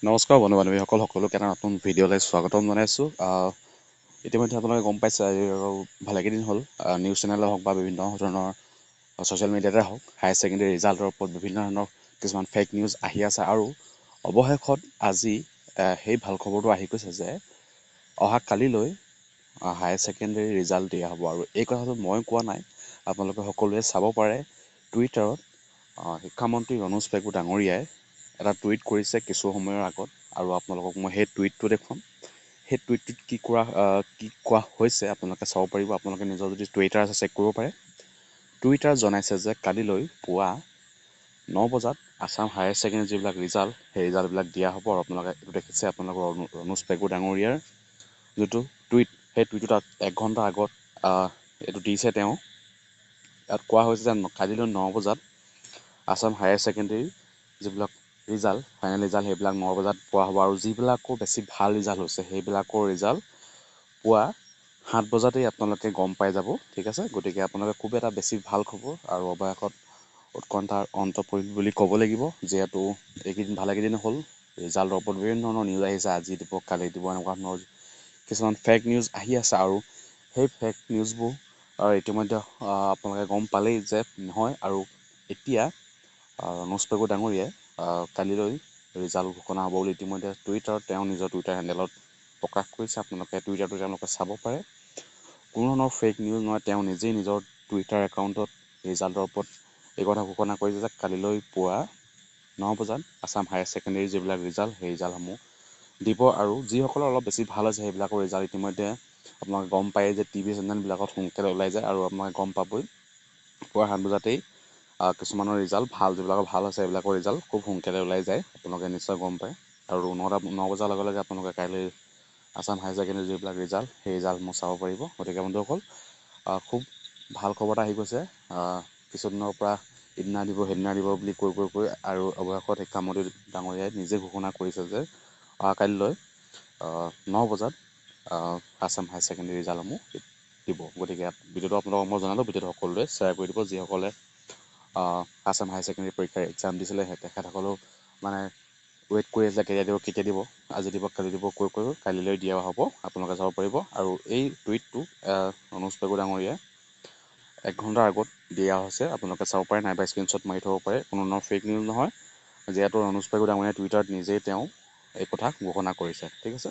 নমস্কাৰ বন্ধু বান্ধৱীসকল, সকলোকে এটা নতুন ভিডিঅ'লৈ স্বাগতম জনাইছোঁ। ইতিমধ্যে আপোনালোকে গম পাইছে ভালেকেইদিন হ'ল নিউজ চেনেলে হওক বা বিভিন্ন ধৰণৰ ছ'চিয়েল মিডিয়াতে হওক হায়াৰ ছেকেণ্ডেৰী ৰিজাল্টৰ ওপৰত বিভিন্ন ধৰণৰ কিছুমান ফেক নিউজ আহি আছে। আৰু অৱশেষত আজি সেই ভাল খবৰটো আহি গৈছে যে অহা কালিলৈ হায়াৰ ছেকেণ্ডেৰী ৰিজাল্ট দিয়া হ'ব। আৰু এই কথাটো মই কোৱা নাই, আপোনালোকে সকলোৱে চাব পাৰে। টুইটাৰত শিক্ষামন্ত্ৰী ৰণোজ পেগু ডাঙৰীয়াই এটা টুইট কৰিছে কিছু সময়ৰ আগত, আৰু আপোনালোকক মই সেই টুইটটো দেখুৱাম। সেই টুইটটোত কি কোৱা হৈছে আপোনালোকে চাব পাৰিব। আপোনালোকে নিজৰ যদি টুইটাৰ আছে চেক কৰিব পাৰে। টুইটাৰ জনাইছে যে কালিলৈ পুৱা 9 বজাত আছাম হায়াৰ ছেকেণ্ডেৰী যিবিলাক ৰিজাল্ট, সেই ৰিজাল্টবিলাক দিয়া হ'ব। আৰু আপোনালোকে এইটো দেখিছে, আপোনালোকৰ ৰণোজ পেগু ডাঙৰীয়াৰ যিটো টুইট, সেই টুইটটো তাত 1 ঘণ্টা আগত এইটো দিছে তেওঁ। ইয়াত কোৱা হৈছে যে কালিলৈ 9 বজাত আছাম হায়াৰ ছেকেণ্ডেৰী যিবিলাক ৰিজাল্ট, ফাইনেল ৰিজাল্ট, সেইবিলাক 9 বজাত পোৱা হ'ব। আৰু যিবিলাকৰ বেছি ভাল ৰিজাল্ট হৈছে সেইবিলাকৰ ৰিজাল্ট পুৱা 7 বজাতেই আপোনালোকে গম পাই যাব। ঠিক আছে, গতিকে আপোনালোকে খুব এটা বেছি ভাল খবৰ আৰু অৱশেষত উৎকণ্ঠাৰ অন্ত পৰিল বুলি ক'ব লাগিব। যিহেতু এইকেইদিন ভালেকেইদিন হ'ল ৰিজাল্টৰ ওপৰত বিভিন্ন ধৰণৰ নিউজ আহিছে, আজি দিব কালি দিব, এনেকুৱা ধৰণৰ কিছুমান ফেক নিউজ আহি আছে। আৰু সেই ফেক নিউজবোৰ ইতিমধ্যে আপোনালোকে গম পালেই যে নহয়। আৰু এতিয়া ৰণোজ পেগু ডাঙৰীয়াই কালিলৈ ৰিজাল্ট ঘোষণা হ'ব বুলি ইতিমধ্যে টুইটাৰত তেওঁ নিজৰ টুইটাৰ হেণ্ডেলত প্ৰকাশ কৰিছে। আপোনালোকে টুইটাৰটো তেওঁলোকে চাব পাৰে। কোনো ধৰণৰ ফেক নিউজ নহয়, তেওঁ নিজেই নিজৰ টুইটাৰ একাউণ্টত ৰিজাল্টৰ ওপৰত এই কথা ঘোষণা কৰিছে যে কালিলৈ পুৱা 9 বজাত আছাম হায়াৰ ছেকেণ্ডেৰী যিবিলাক ৰিজাল্ট, সেই ৰিজাল্টসমূহ দিব। আৰু যিসকলৰ অলপ বেছি ভাল হৈছে সেইবিলাকৰ ৰিজাল্ট ইতিমধ্যে আপোনালোকে গম পায় যে টিভি চেনেলবিলাকত সোনকালে ওলাই যায়। আৰু আপোনালোকে গম পাবই পুৱা 7 বজাতেই কিছুমানৰ ৰিজাল্ট ভাল, যিবিলাকৰ ভাল হৈছে সেইবিলাকৰ ৰিজাল্ট খুব সোনকালে ওলাই যায়, আপোনালোকে নিশ্চয় গম পায়। আৰু 9 বজাৰ লগে লগে আপোনালোকে কাইলৈ আছাম হায়াৰ ছেকেণ্ডেৰী যিবিলাক ৰিজাল্ট, সেই ৰিজাল্টসমূহ চাব পাৰিব। গতিকে বন্ধুসকল, খুব ভাল খবৰ এটা আহি গৈছে। কিছুদিনৰ পৰা ইদিনা দিব সেইদিনা দিব বুলি কৈ আৰু অৱশেষত শিক্ষামন্ত্ৰী ডাঙৰীয়াই নিজে ঘোষণা কৰিছে যে অহাকালিলৈ 9 বজাত আছাম হায়াৰ ছেকেণ্ডেৰী ৰিজাল্টসমূহ দিব। গতিকে ভিডিঅ'টো আপোনালোকক মই জনালোঁ, ভিডিঅ'টো সকলোৱে শ্বেয়াৰ কৰি দিব। যিসকলে আছাম হায়াৰ ছেকেণ্ডেৰী পৰীক্ষাৰ এক্সাম দিছিলে তেখেতসকলেও মানে ৱেইট কৰি আছে কেতিয়া দিব, আজি দিব কালি দিব কৈ কালিলৈ দিয়া হ'ব, আপোনালোকে চাব পাৰিব। আৰু এই টুইটটো ৰণোজ পেগু ডাঙৰীয়াই 1 ঘণ্টাৰ আগত দিয়া হৈছে, আপোনালোকে চাব পাৰে, নাইবা স্ক্ৰীনশ্বট মাৰি থ'ব পাৰে। কোনো ধৰণৰ ফেক নিউজ নহয়, যিহেতু ৰণোজ পেগু ডাঙৰীয়াই টুইটাৰত নিজেই তেওঁ এই কথা ঘোষণা কৰিছে। ঠিক আছে।